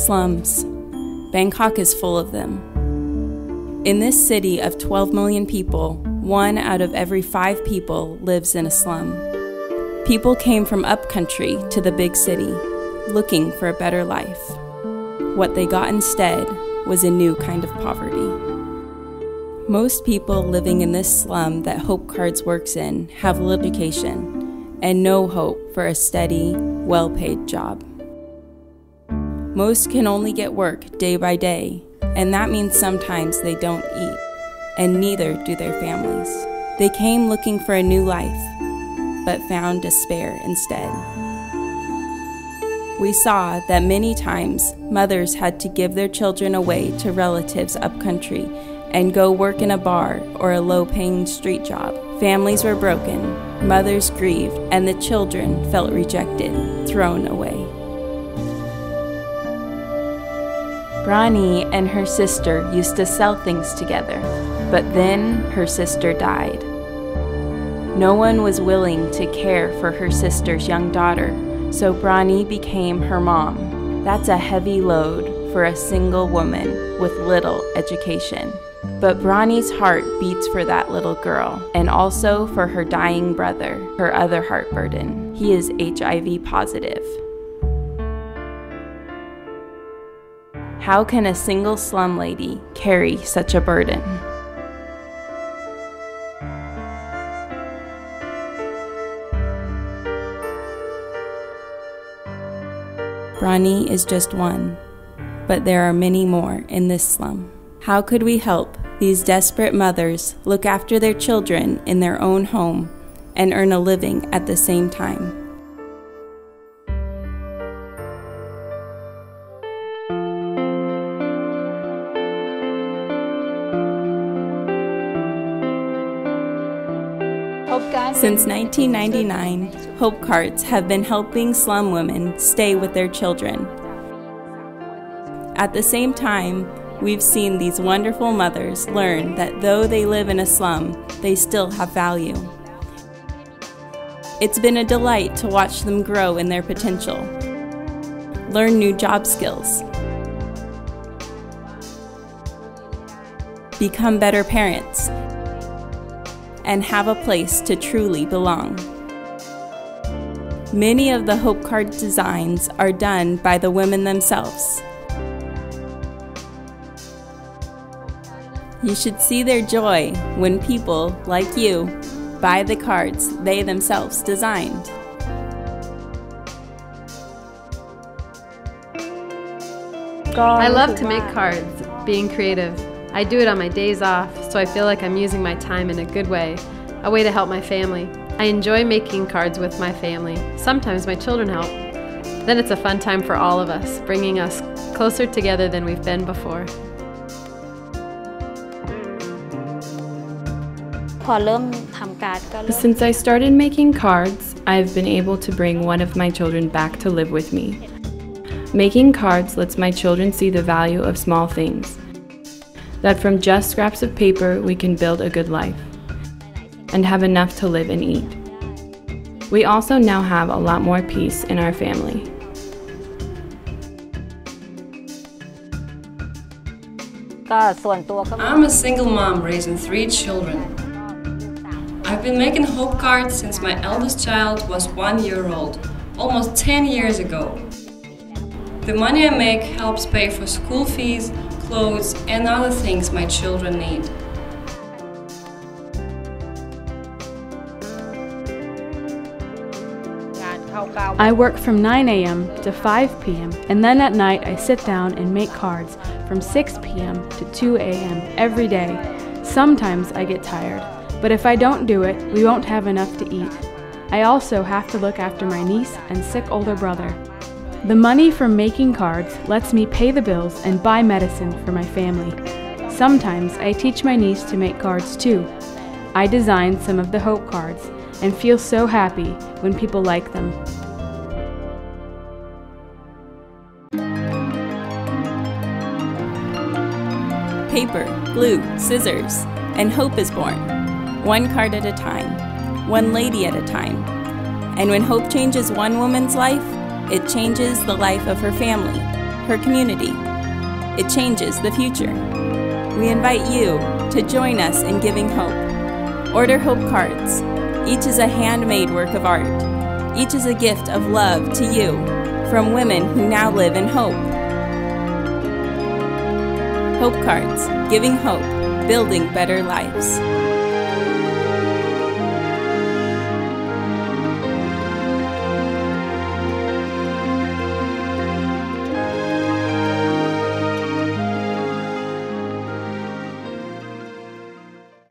Slums. Bangkok is full of them. In this city of 12 million people, 1 out of every 5 people lives in a slum. People came from upcountry to the big city, looking for a better life. What they got instead was a new kind of poverty. Most people living in this slum that Hope Cards works in have little education and no hope for a steady, well-paid job. Most can only get work day by day, and that means sometimes they don't eat, and neither do their families. They came looking for a new life, but found despair instead. We saw that many times mothers had to give their children away to relatives upcountry and go work in a bar or a low-paying street job. Families were broken, mothers grieved, and the children felt rejected, thrown away. Brani and her sister used to sell things together, but then her sister died. No one was willing to care for her sister's young daughter, so Brani became her mom. That's a heavy load for a single woman with little education. But Brani's heart beats for that little girl, and also for her dying brother, her other heart burden. He is HIV positive. How can a single slum lady carry such a burden? Brani is just one, but there are many more in this slum. How could we help these desperate mothers look after their children in their own home and earn a living at the same time? Since 1999, Hope Cards have been helping slum women stay with their children. At the same time, we've seen these wonderful mothers learn that though they live in a slum, they still have value. It's been a delight to watch them grow in their potential, learn new job skills, become better parents, and have a place to truly belong. Many of the Hope Card designs are done by the women themselves. You should see their joy when people, like you, buy the cards they themselves designed. I love to make cards, being creative. I do it on my days off, so I feel like I'm using my time in a good way, a way to help my family. I enjoy making cards with my family. Sometimes my children help. Then it's a fun time for all of us, bringing us closer together than we've been before. Since I started making cards, I've been able to bring one of my children back to live with me. Making cards lets my children see the value of small things. That from just scraps of paper we can build a good life and have enough to live and eat. We also now have a lot more peace in our family. I'm a single mom raising 3 children. I've been making Hope Cards since my eldest child was 1 year old, almost 10 years ago. The money I make helps pay for school fees, clothes, and other things my children need. I work from 9 a.m. to 5 p.m. and then at night I sit down and make cards from 6 p.m. to 2 a.m. every day. Sometimes I get tired, but if I don't do it, we won't have enough to eat. I also have to look after my niece and sick older brother. The money from making cards lets me pay the bills and buy medicine for my family. Sometimes I teach my niece to make cards too. I designed some of the Hope Cards and feel so happy when people like them. Paper, glue, scissors, and hope is born. One card at a time, one lady at a time. And when hope changes one woman's life, it changes the life of her family, her community. It changes the future. We invite you to join us in giving hope. Order hope cards. Each is a handmade work of art. Each is a gift of love to you from women who now live in hope. Hope cards, giving hope, building better lives.